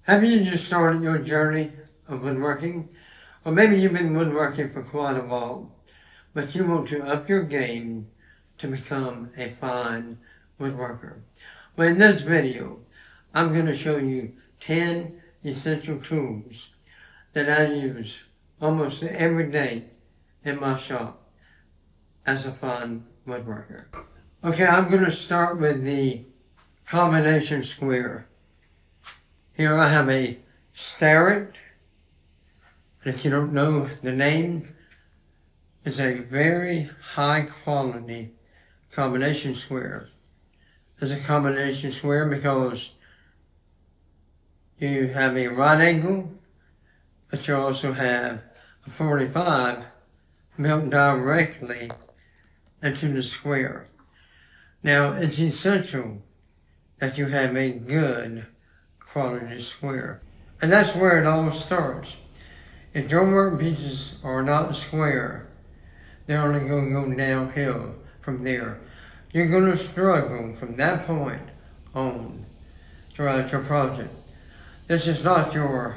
Have you just started your journey of woodworking? Or maybe you've been woodworking for quite a while, but you want to up your game to become a fine woodworker. Well, in this video, I'm going to show you 10 essential tools that I use almost every day in my shop as a fine woodworker. Okay, I'm going to start with the combination square. Here I have a Starrett. If you don't know the name, it's a very high quality combination square. It's a combination square because you have a right angle, but you also have a 45 built directly into the square. Now, it's essential that you have a good quality square. And that's where it all starts. If your work pieces are not square, they're only going to go downhill from there. You're going to struggle from that point on throughout your project. This is not your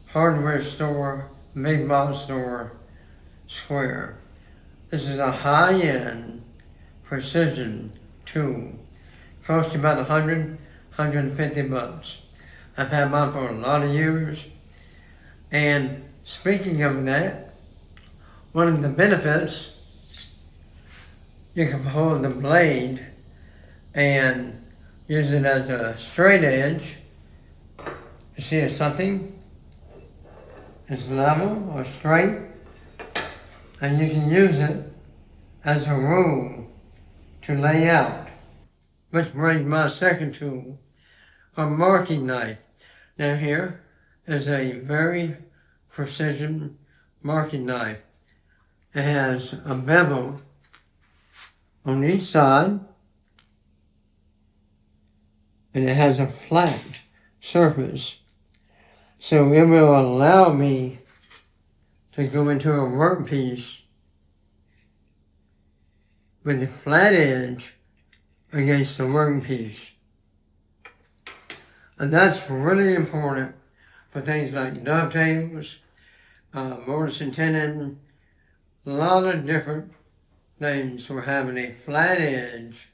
hardware store, big box store square. This is a high-end precision tool. Costs you about $100, $150. I've had mine for a lot of years. And speaking of that, one of the benefits, you can pull the blade and use it as a straight edge. You see if something is level or straight, and you can use it as a rule to lay out. Which brings my second tool, a marking knife. Now here is a very precision marking knife. It has a bevel on each side, and it has a flat surface. So it will allow me to go into a workpiece with the flat edge against the workpiece. And that's really important for things like dovetails, mortise and tenon, a lot of different things for having a flat edge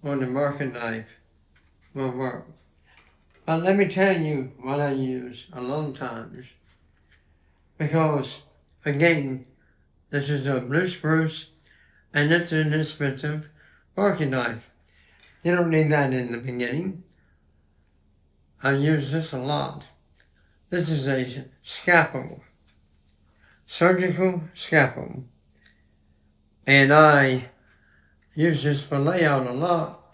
on the marking knife will work. But let me tell you what I use a lot of times, because again, this is a blue spruce and it's an inexpensive marking knife. You don't need that in the beginning. I use this a lot. This is a scalpel, surgical scalpel. And I use this for layout a lot.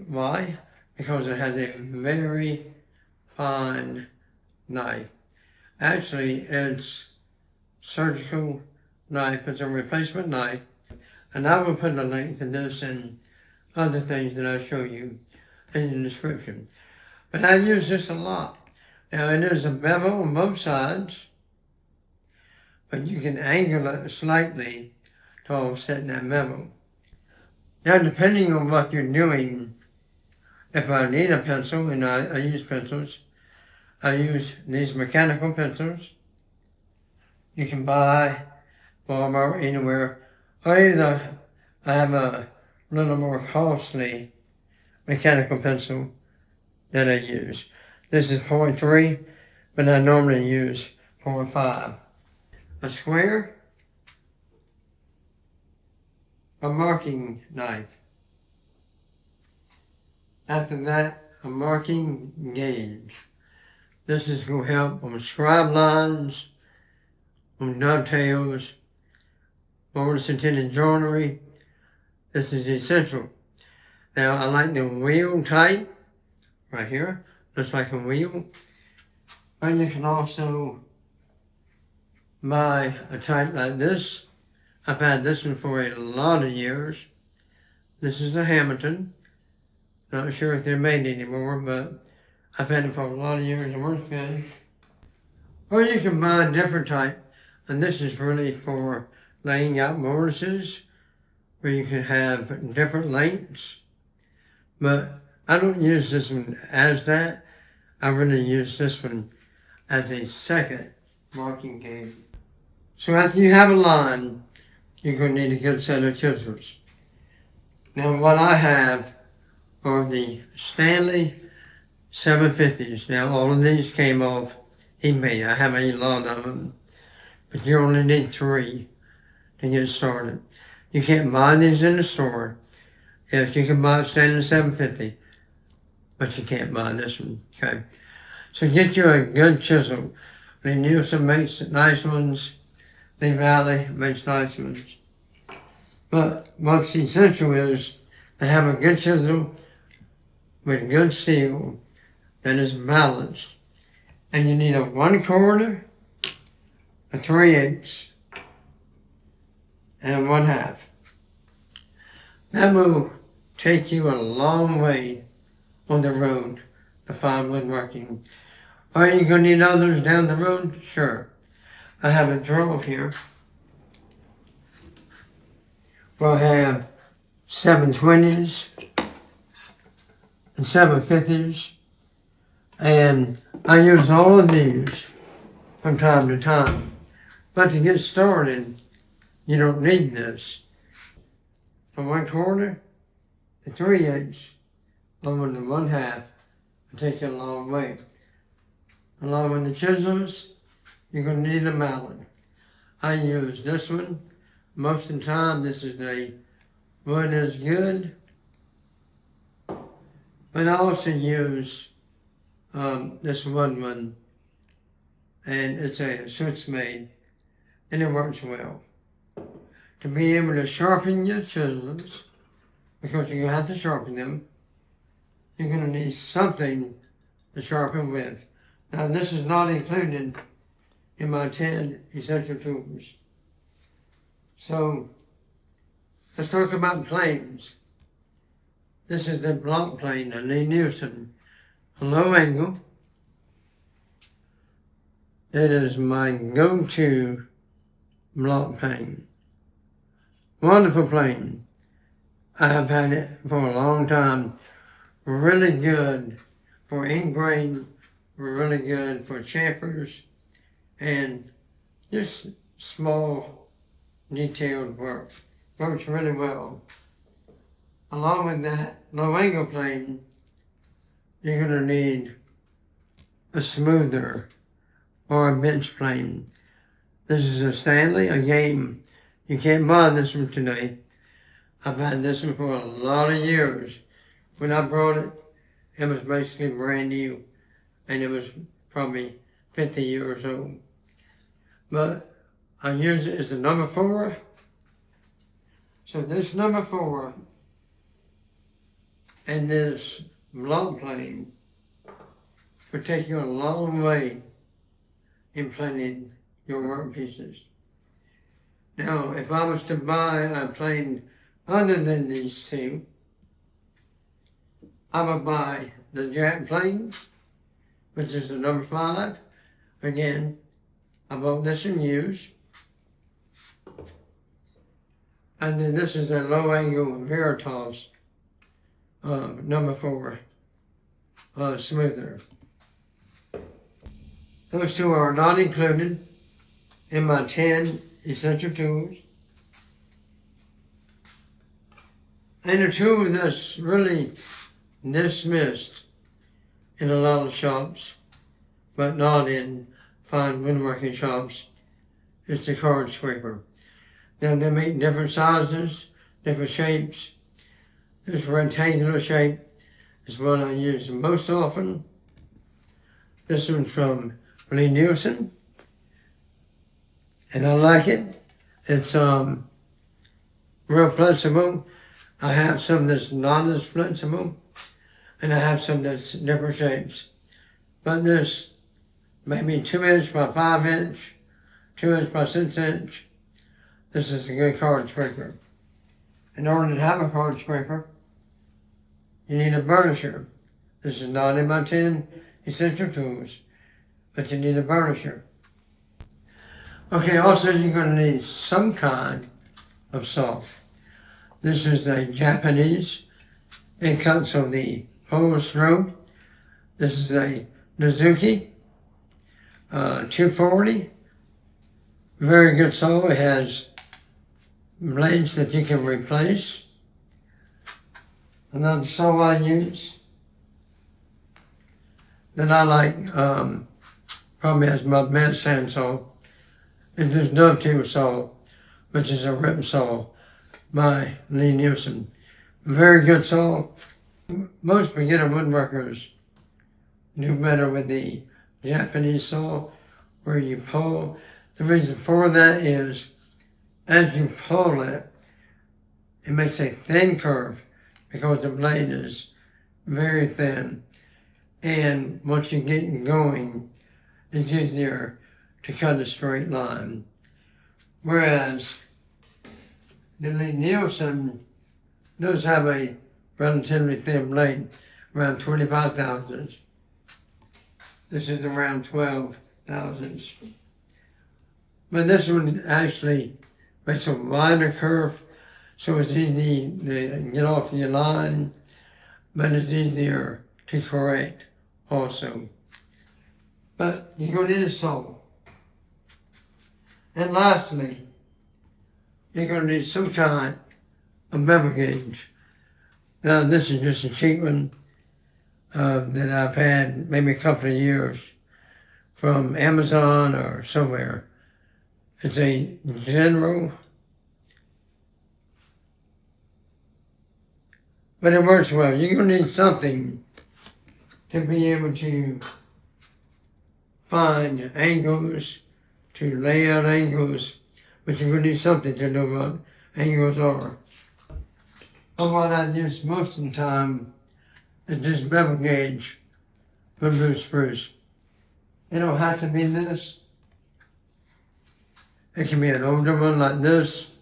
Why? Because it has a very fine knife. Actually, it's surgical knife. It's a replacement knife. And I will put a link to this and other things that I show you in the description. But I use this a lot. Now it is a bevel on both sides, but you can angle it slightly to offset that bevel. Now depending on what you're doing, if I need a pencil, and I use pencils, I use these mechanical pencils. You can buy Walmart anywhere, or either I have a little more costly mechanical pencil that I use. This is 0.3, but I normally use 0.5. A square, a marking knife. After that, a marking gauge. This is going to help on scribe lines, on dovetails, mortise and tenon joinery. This is essential. Now I like the wheel type, right here, looks like a wheel. But you can also buy a type like this. I've had this one for a lot of years. This is a Hamilton. Not sure if they're made anymore, but I've had it for a lot of years and works good. Or you can buy a different type, and this is really for laying out mortises, where you can have different lengths. But I don't use this one as that. I really use this one as a second marking game. So after you have a line, you're going to need a good set of chisels. Now what I have are the Stanley 750s. Now all of these came off eBay. I have a lot of them, but you only need 3 to get started. You can't buy these in the store. Yes, you can buy a Stanley 750, but you can't buy this one, okay? So get you a good chisel. Lee Nielsen makes nice ones. Lee Valley makes nice ones. But what's essential is to have a good chisel with good steel that is balanced. And you need a 1/4, a 3/8, and a 1/2. That will take you a long way on the road to find woodworking. Are you going to need others down the road? Sure. I have a drawer here. We'll have 720s and 750s. And I use all of these from time to time. But to get started, you don't need this. A 1/4, a 3/8, along with the 1/2 will take you a long way. Along with the chisels, you're going to need a mallet. I use this one most of the time. This is a wood is good. But I also use this wood one, and it's a Swiss made, and it works well. To be able to sharpen your chisels, because you have to sharpen them, you're going to need something to sharpen with. Now this is not included in my 10 essential tools. So let's talk about planes. This is the block plane, a Lee Nielsen, a low angle. It is my go-to block plane. Wonderful plane. I have had it for a long time. Really good for ingrain, really good for chamfers, and just small detailed work. Works really well. Along with that low angle plane, you're going to need a smoother or a bench plane. This is a Stanley, a game. You can't buy this one today. I've had this one for a lot of years. When I brought it, it was basically brand new, and it was probably 50 years old. But I use it as a number 4. So this number 4 and this block plane would take you a long way in planning your work pieces. Now, if I was to buy a plane other than these 2, I would buy the jack plane, which is the number 5. Again, I bought this in used. And then this is a low angle Veritas number 4 smoother. Those 2 are not included in my 10 essential tools. And a tool that's really dismissed in a lot of shops, but not in fine woodworking shops, is the card scraper. Now they make different sizes, different shapes. This rectangular shape is what I use most often. This one's from Lee Nielsen, and I like it. It's real flexible. I have some that's not as flexible, and I have some that's different shapes. But this maybe 2" by 5", 2" by 6". This is a good card scraper. In order to have a card scraper, you need a burnisher. This is not in my 10 essential tools, but you need a burnisher. Okay, also you're going to need some kind of saw. This is a Japanese. It cuts on the Polish throat. This is a Mizuki 240. Very good saw. It has blades that you can replace. Another saw I use that I like, probably has my best hand saw, is this dovetail saw, which is a rip saw by Lee Nielsen. Very good saw. Most beginner woodworkers do better with the Japanese saw where you pull. The reason for that is as you pull it, it makes a thin curve because the blade is very thin. And once you get going, it's easier to cut a straight line. Whereas the Lee Nielsen does have a relatively thin blade, around 25 thousandths. This is around 12 thousandths. But this one actually makes a wider curve, so it's easy to get off your line, but it's easier to correct also. But you're going to need a saw. And lastly, you're going to need some kind of bevel gauge. Now this is just a cheap one that I've had maybe a couple of years from Amazon or somewhere. It's a general, but it works well. You're going to need something to be able to find angles, to lay out angles, but you're going to need something to know what angles are. But what I use most of the time is this bevel gauge for blue spruce. It don't have to be this. It can be an older one like this.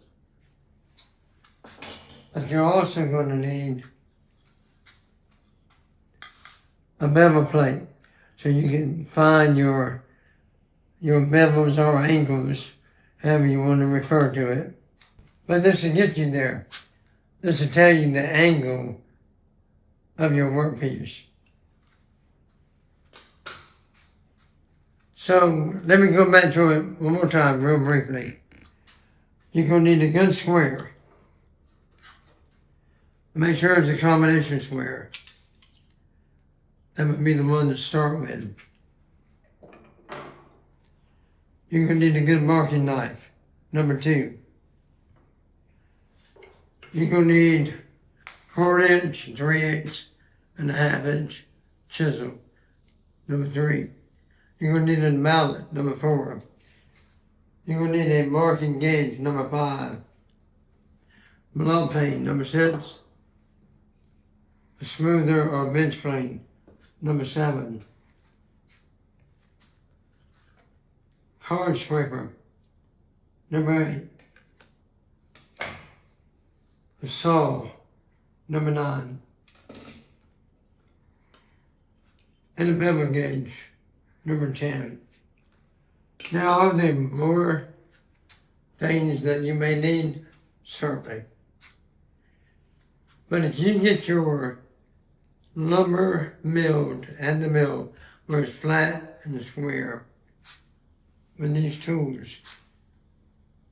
But you're also going to need a bevel plate so you can find your bevels or angles, however you want to refer to it. But this will get you there. This will tell you the angle of your workpiece. So let me go back to it one more time real briefly. You're going to need a good square. Make sure it's a combination square. That would be the one to start with. You're going to need a good marking knife. Number 2. You're going to need 1/4 inch, 3/8 and a 1/2 inch chisel. Number 3. You're going to need a mallet. Number 4. You're going to need a marking gauge. Number 5. Block plane. Number 6. A smoother or bench plane. Number 7. Card scraper. Number 8. A saw. Number 9. And a bevel gauge. Number 10. Now, are there more things that you may need? Certainly. But if you get your lumber milled at the mill where it's flat and square with these tools,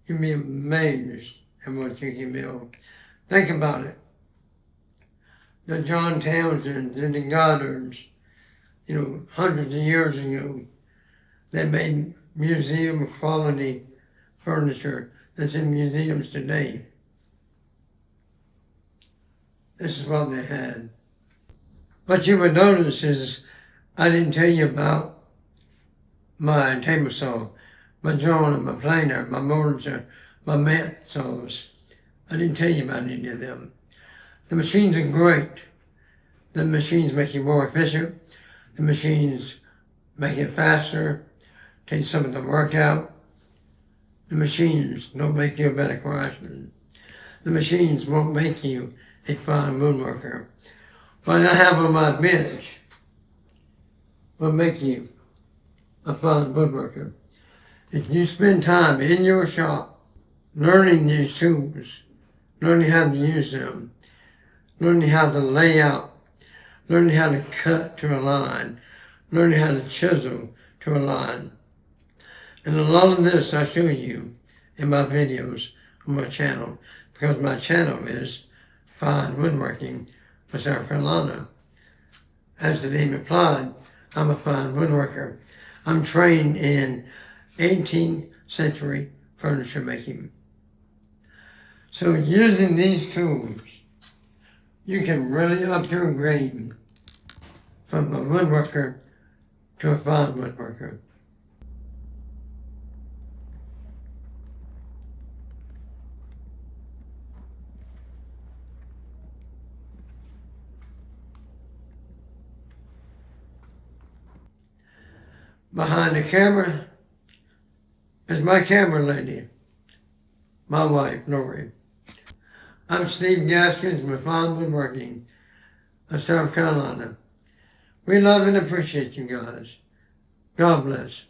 you'll be amazed at what you can build. Think about it. The John Townsends and the Goddards, hundreds of years ago, they made museum quality furniture that's in museums today. This is what they had. What you would notice is I didn't tell you about my table saw, my joiner, my planer, my mortise, my mat saws. I didn't tell you about any of them. The machines are great. The machines make you more efficient. The machines make it faster, take some of the work out. The machines don't make you a better craftsman. The machines won't make you a fine woodworker. What I have on my bench will make you a fine woodworker. If you spend time in your shop learning these tools, learning how to use them, learning how to lay out, learning how to cut to a line, learning how to chisel to a line. And a lot of this I show you in my videos on my channel, because my channel is Fine Woodworking for South Carolina. As the name implied, I'm a fine woodworker. I'm trained in 18th century furniture making. So using these tools, you can really up your game from a woodworker to a fine woodworker. Behind the camera is my camera lady, my wife, Lori. I'm Steve Gaskins with Fine Woodworking of South Carolina. We love and appreciate you guys. God bless.